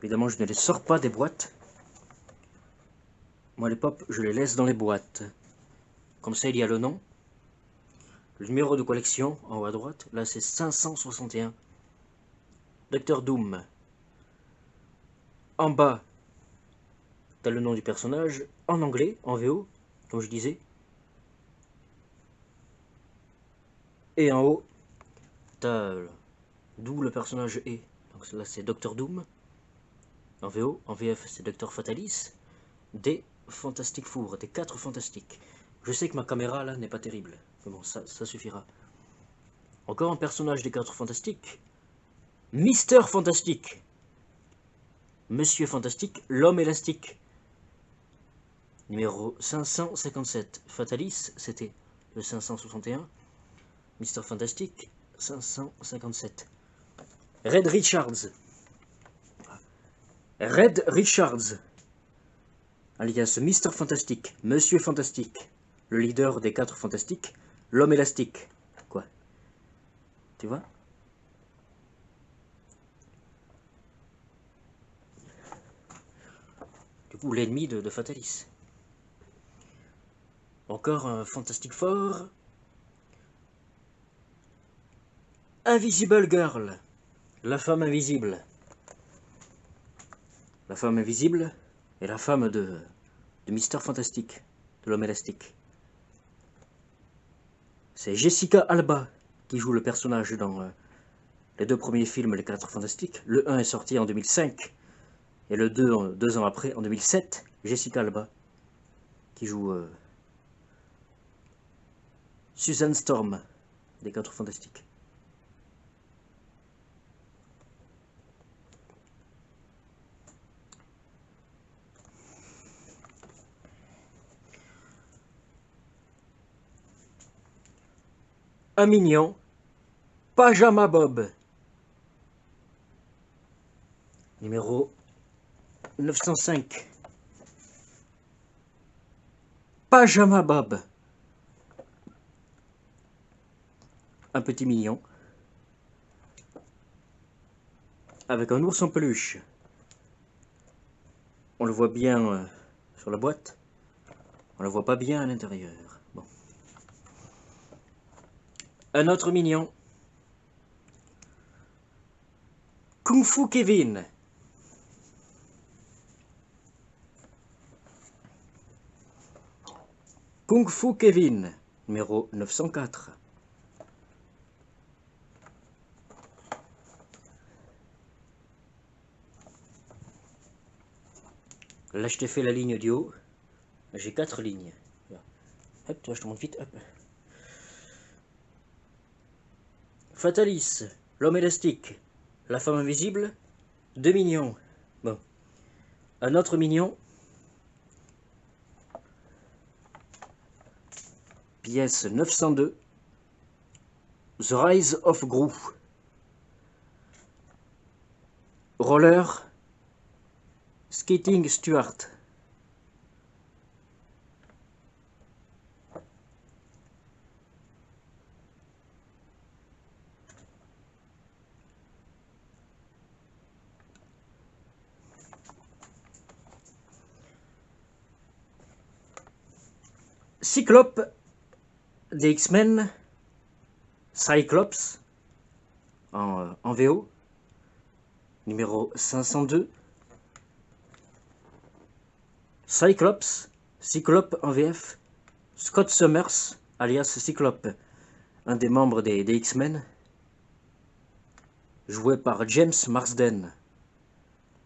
Évidemment, je ne les sors pas des boîtes. Moi, les pop, je les laisse dans les boîtes. Comme ça, il y a le nom. Le numéro de collection, en haut à droite. Là, c'est 561. Docteur Doom. En bas, t'as le nom du personnage, en anglais, en VO, comme je disais. Et en haut, t'as d'où le personnage est. Donc là, c'est Docteur Doom. En VO, en VF, c'est Docteur Fatalis. Des Fantastic Four, des 4 Fantastiques. Je sais que ma caméra, là, n'est pas terrible. Mais bon, ça suffira. Encore un personnage des 4 Fantastiques. Mister Fantastique. Monsieur Fantastique, l'homme élastique. Numéro 557. Fatalis, c'était le 561. Mister Fantastique, 557. Red Richards. Red Richards. Alias Mister Fantastique, Monsieur Fantastique. Le leader des 4 Fantastiques. L'homme élastique. Quoi? Tu vois? Du coup, l'ennemi de Fatalis. Encore un Fantastic Four. Invisible Girl. La femme invisible. La femme invisible est la femme de Mister Fantastique, de l'homme élastique. C'est Jessica Alba qui joue le personnage dans les 2 premiers films, les 4 Fantastiques. Le 1 est sorti en 2005 et le 2, 2 ans après, en 2007. Jessica Alba qui joue Susan Storm des 4 Fantastiques. Un mignon, Pajama Bob. Numéro 905. Pajama Bob. Un petit mignon. Avec un ours en peluche. On le voit bien sur la boîte. On le voit pas bien à l'intérieur. Bon. Un autre mignon. Kung Fu Kevin. Kung Fu Kevin, numéro 904. Là, je t'ai fait la ligne du haut. J'ai 4 lignes. Hop, toi, je te montre vite. Hop. Fatalis, l'homme élastique, la femme invisible, 2 mignons. Bon. Un autre mignon. Pièce 902. The Rise of Gru. Roller. Skating Stuart. Cyclope des X-Men. Cyclops en VO. Numéro 502. Cyclops, Cyclope en VF. Scott Summers, alias Cyclope, un des membres des X-Men, joué par James Marsden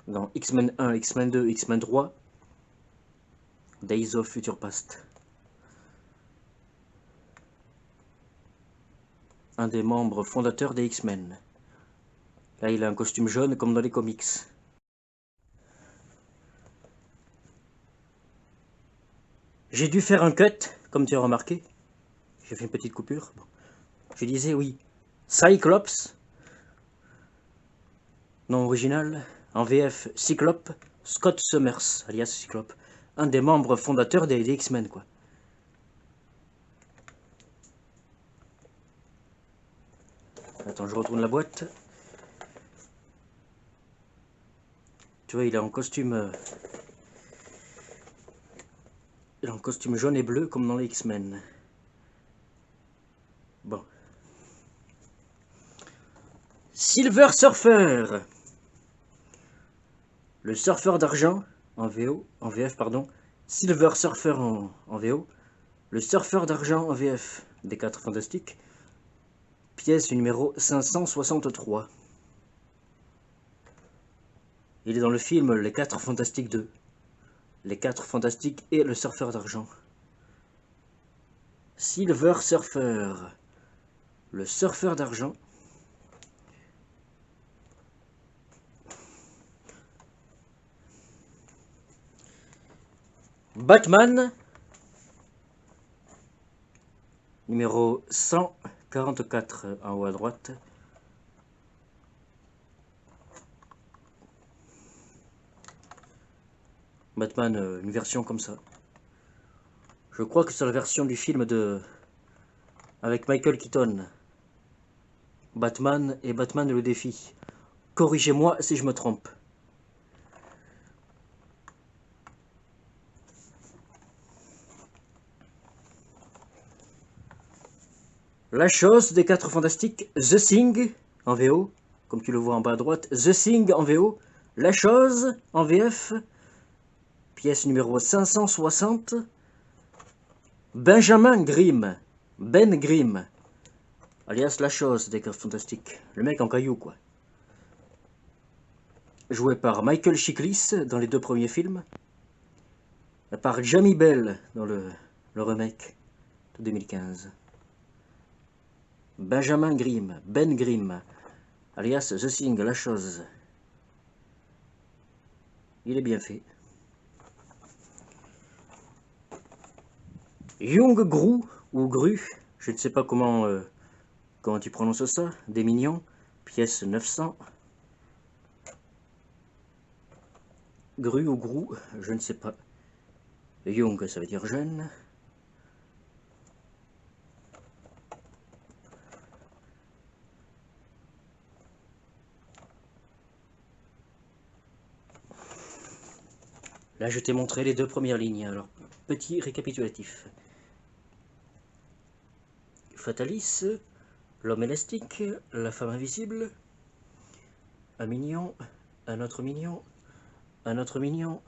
dans X-Men 1, X-Men 2, X-Men 3, Days of Future Past. Un des membres fondateurs des X-Men. Là, il a un costume jaune comme dans les comics. J'ai dû faire un cut, comme tu as remarqué. J'ai fait une petite coupure. Bon. Je disais oui. Cyclops, nom original, en VF Cyclope, Scott Summers, alias Cyclope, un des membres fondateurs des X-Men, quoi. Attends, je retourne la boîte. Tu vois, il est en costume... il est en costume jaune et bleu comme dans les X-Men. Bon. Silver Surfer. Le surfeur d'argent en VF pardon. Silver Surfer en VO. Le surfeur d'argent en VF des 4 Fantastiques. Pièce numéro 563. Il est dans le film Les 4 Fantastiques 2. Les 4 Fantastiques et le surfeur d'argent. Silver Surfer. Le surfeur d'argent. Batman. Numéro 144 en haut à droite. Batman, une version comme ça. Je crois que c'est la version du film de... avec Michael Keaton. Batman et Batman le défi. Corrigez-moi si je me trompe. La chose des 4 Fantastiques, The Thing en VO, comme tu le vois en bas à droite, The Thing en VO, La chose en VF, pièce numéro 560, Benjamin Grimm, Ben Grimm, alias La chose des 4 Fantastiques, le mec en caillou quoi. Joué par Michael Chiklis dans les 2 premiers films, et par Jamie Bell dans le remake de 2015. Benjamin Grimm, Ben Grimm, alias The Thing, La chose. Il est bien fait. Young Gru, ou Gru, je ne sais pas comment tu prononces ça, des mignons, pièce 900. Gru ou Gru, je ne sais pas. Young, ça veut dire jeune. Là, je t'ai montré les 2 premières lignes. Alors, petit récapitulatif. Fatalis, l'homme élastique, la femme invisible, un mignon, un autre mignon, un autre mignon,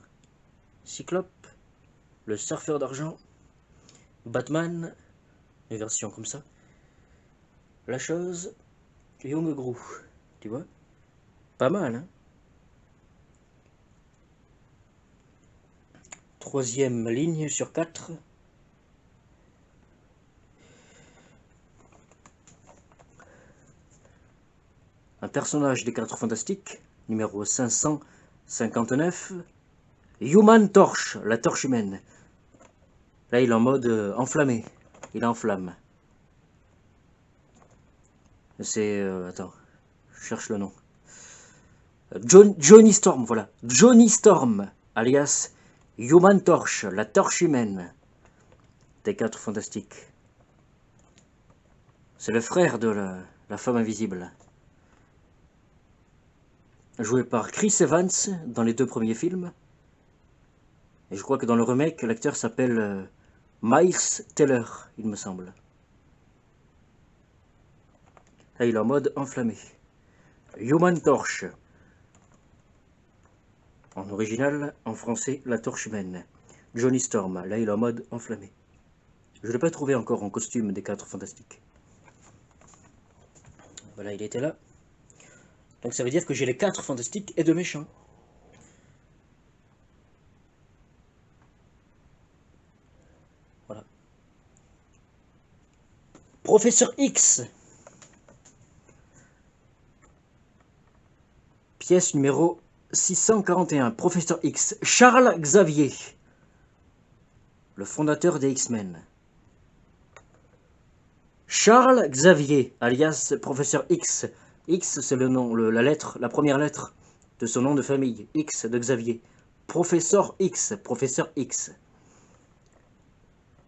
Cyclope, le surfeur d'argent, Batman, une version comme ça, la chose, Young Gru, tu vois? Pas mal, hein? 3e ligne sur 4. Un personnage des 4 Fantastiques, numéro 559. Human Torch, la torche humaine. Là, il est en mode enflammé. Il enflamme. C'est... attends, je cherche le nom. Johnny Storm, voilà. Johnny Storm, alias Human Torch, la torche humaine des 4 Fantastiques. C'est le frère de la femme invisible. Joué par Chris Evans dans les 2 premiers films. Et je crois que dans le remake, l'acteur s'appelle Miles Teller, il me semble. Là, il est en mode enflammé. Human Torch. En original, en français, la torche humaine. Johnny Storm, là, il est en mode enflammé. Je ne l'ai pas trouvé encore en costume des 4 Fantastiques. Voilà, il était là. Donc ça veut dire que j'ai les 4 Fantastiques et 2 méchants. Voilà. Professeur X. Pièce numéro 641. Professeur X. Charles Xavier. Le fondateur des X-Men. Charles Xavier, alias Professeur X. X, c'est le nom, la lettre, la première lettre de son nom de famille. X de Xavier. Professeur X, Professeur X.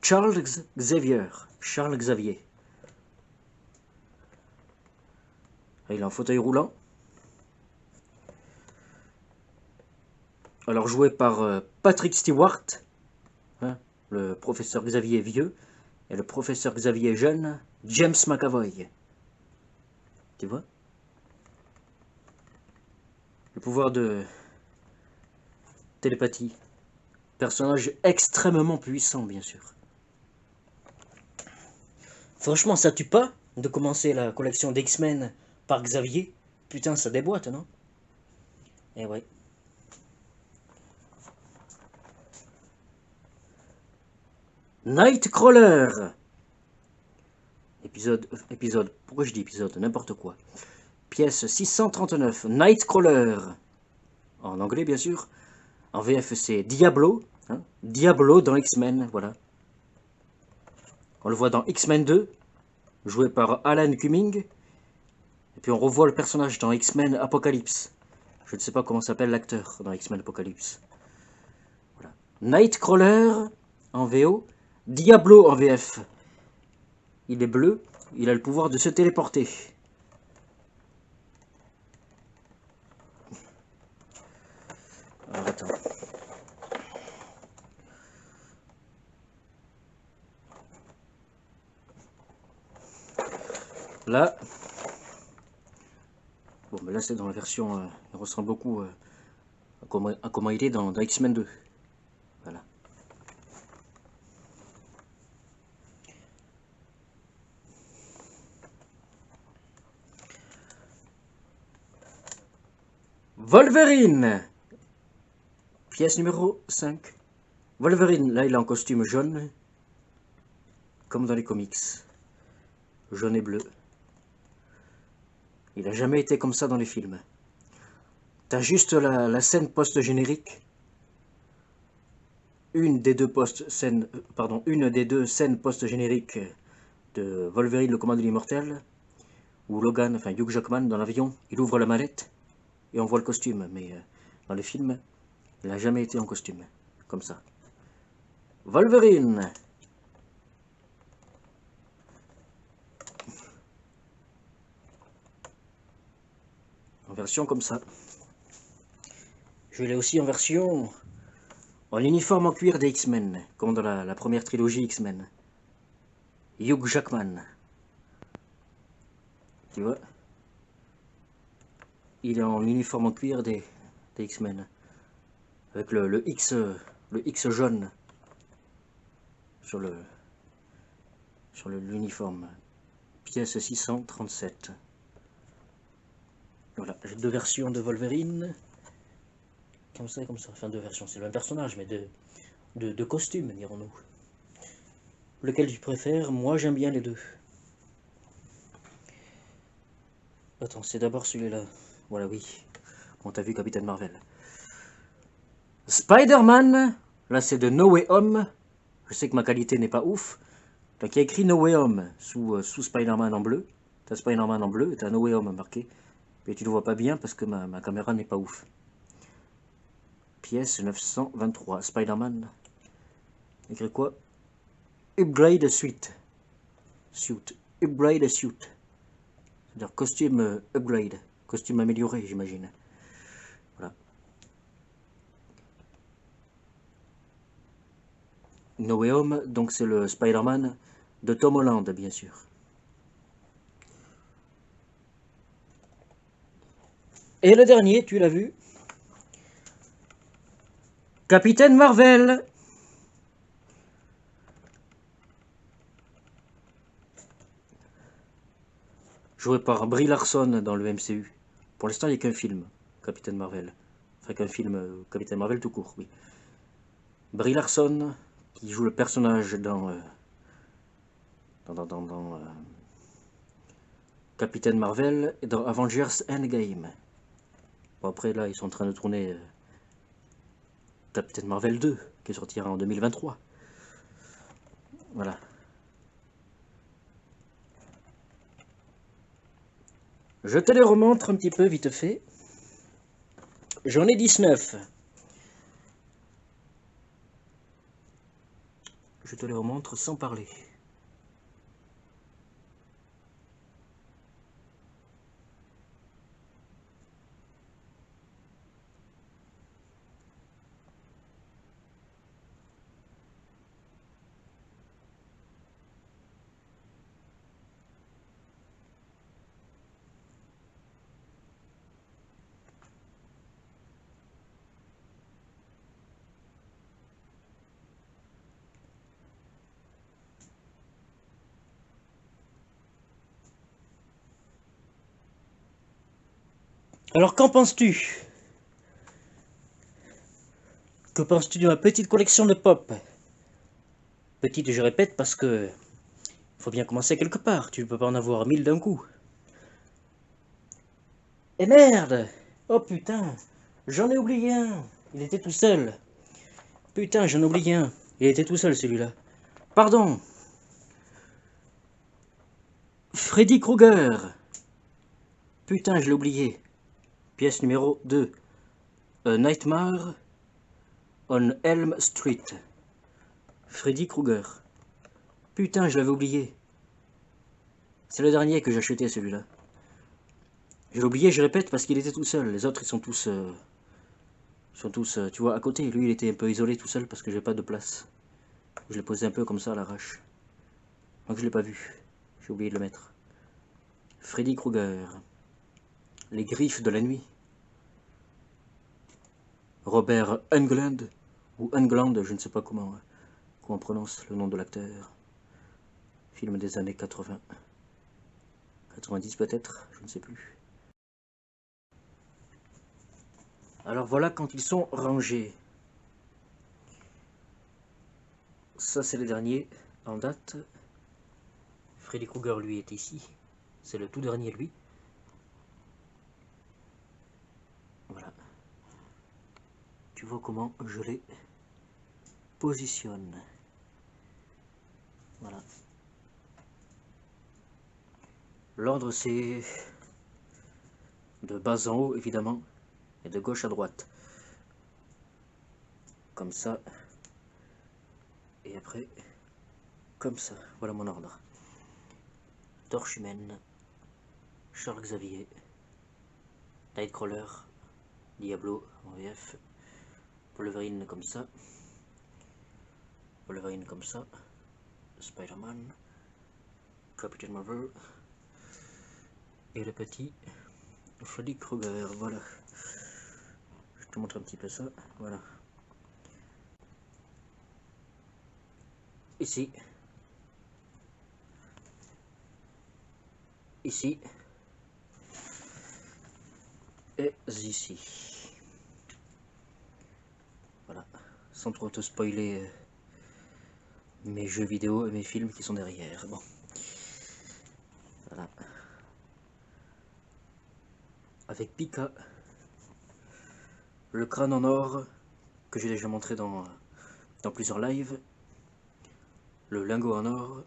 Charles Xavier. Charles Xavier. Il est en fauteuil roulant. Alors joué par Patrick Stewart, hein, le professeur Xavier vieux, et le professeur Xavier jeune, James McAvoy. Tu vois? Le pouvoir de télépathie. Personnage extrêmement puissant, bien sûr. Franchement, ça tue pas de commencer la collection d'X-Men par Xavier? Putain, ça déboîte, non? Eh ouais. Nightcrawler. Épisode, pourquoi je dis épisode? N'importe quoi. Pièce 639, Nightcrawler. En anglais, bien sûr. En VF, c'est Diablo. Hein, Diablo dans X-Men, voilà. On le voit dans X-Men 2, joué par Alan Cumming. Et puis on revoit le personnage dans X-Men Apocalypse. Je ne sais pas comment s'appelle l'acteur dans X-Men Apocalypse. Voilà. Nightcrawler en VO, Diablo en VF. Il est bleu, il a le pouvoir de se téléporter. Alors attends. Là. Bon, mais là c'est dans la version. Il ressemble beaucoup à comment il est dans X-Men 2. Voilà. Wolverine. Pièce numéro 5. Wolverine, là il est en costume jaune. Comme dans les comics. Jaune et bleu. Il a jamais été comme ça dans les films. T'as juste la scène post-générique. Une des deux scènes post-génériques de Wolverine, le combat de l'immortel, où Logan, enfin Hugh Jackman, dans l'avion, il ouvre la mallette et on voit le costume. Mais dans les films, il n'a jamais été en costume. Comme ça. Wolverine. En version comme ça. Je l'ai aussi en version en uniforme en cuir des X-Men, comme dans la première trilogie X-Men. Hugh Jackman. Tu vois? Il est en uniforme en cuir des X-Men. Avec le X jaune sur l'uniforme. Pièce 637. Voilà, j'ai deux versions de Wolverine. Comme ça et comme ça. Enfin, deux versions, c'est le même personnage, mais de costumes, dirons-nous. Lequel tu préfères? Moi, j'aime bien les deux. Attends, c'est d'abord celui-là. Voilà, oui. Bon, t'as vu Captain Marvel. Spider-Man. Là, c'est de No Way Home. Je sais que ma qualité n'est pas ouf. Donc, il y a écrit No Way Home sous Spider-Man en bleu. T'as Spider-Man en bleu et t'as No Way Home marqué. Mais tu le vois pas bien parce que ma caméra n'est pas ouf. Pièce 923. Spider-Man. Écrit quoi? Upgrade suite. Suit. Upgrade suit. C'est-à-dire costume upgrade. Costume amélioré, j'imagine. Voilà. No Way Home, donc c'est le Spider-Man de Tom Holland, bien sûr. Et le dernier, tu l'as vu? Capitaine Marvel. Joué par Brie Larson dans le MCU. Pour l'instant, il n'y a qu'un film, Capitaine Marvel. Enfin, qu'un film, Capitaine Marvel tout court, oui. Brie Larson, qui joue le personnage dans Capitaine Marvel et dans Avengers Endgame. Bon, après, là, ils sont en train de tourner Captain Marvel 2, qui sortira en 2023. Voilà. Je te les remontre un petit peu vite fait. J'en ai 19. Je te les remontre sans parler. Alors qu'en penses-tu? Que penses-tu de ma petite collection de pop? Petite, je répète, parce que faut bien commencer quelque part. Tu ne peux pas en avoir 1000 d'un coup. Et merde! Oh putain! J'en ai oublié un! Il était tout seul. Putain, j'en ai oublié un. Il était tout seul celui-là. Pardon! Freddy Krueger! Putain, je l'ai oublié. Pièce numéro 2. A Nightmare on Elm Street. Freddy Krueger. Putain, je l'avais oublié. C'est le dernier que j'ai acheté celui-là. Je l'ai oublié, je répète, parce qu'il était tout seul. Les autres, ils sont tous, tu vois, à côté. Lui, il était un peu isolé tout seul parce que j'ai pas de place. Je l'ai posé un peu comme ça à l'arrache. Donc je l'ai pas vu. J'ai oublié de le mettre. Freddy Krueger. Les griffes de la nuit. Robert Englund. Ou Englund, je ne sais pas comment on prononce le nom de l'acteur. Film des années 80. 90 peut-être, je ne sais plus. Alors voilà quand ils sont rangés. Ça c'est le dernier en date. Freddy Krueger lui est ici. C'est le tout dernier lui. Voilà. Tu vois comment je les positionne. Voilà. L'ordre c'est de bas en haut évidemment et de gauche à droite. Comme ça. Et après, comme ça. Voilà mon ordre. Torche humaine. Charles Xavier. Nightcrawler. Diablo en VF. Wolverine comme ça. Wolverine comme ça. Spider-Man. Captain Marvel. Et le petit Freddy Krueger. Voilà. Je te montre un petit peu ça. Voilà. Ici. Ici. Et ici. Voilà. Sans trop te spoiler mes jeux vidéo et mes films qui sont derrière. Bon. Voilà. Avec Pika. Le crâne en or que j'ai déjà montré dans plusieurs lives. Le lingot en or.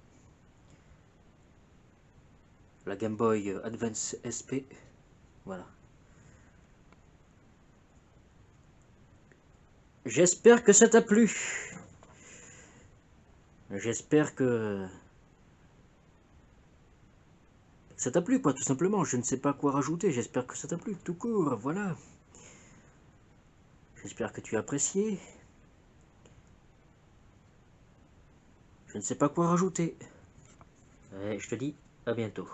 La Game Boy Advance SP. Voilà. J'espère que ça t'a plu. J'espère que ça t'a plu, quoi, tout simplement. Je ne sais pas quoi rajouter. J'espère que ça t'a plu, tout court. Voilà. J'espère que tu as apprécié. Je ne sais pas quoi rajouter. Et je te dis à bientôt.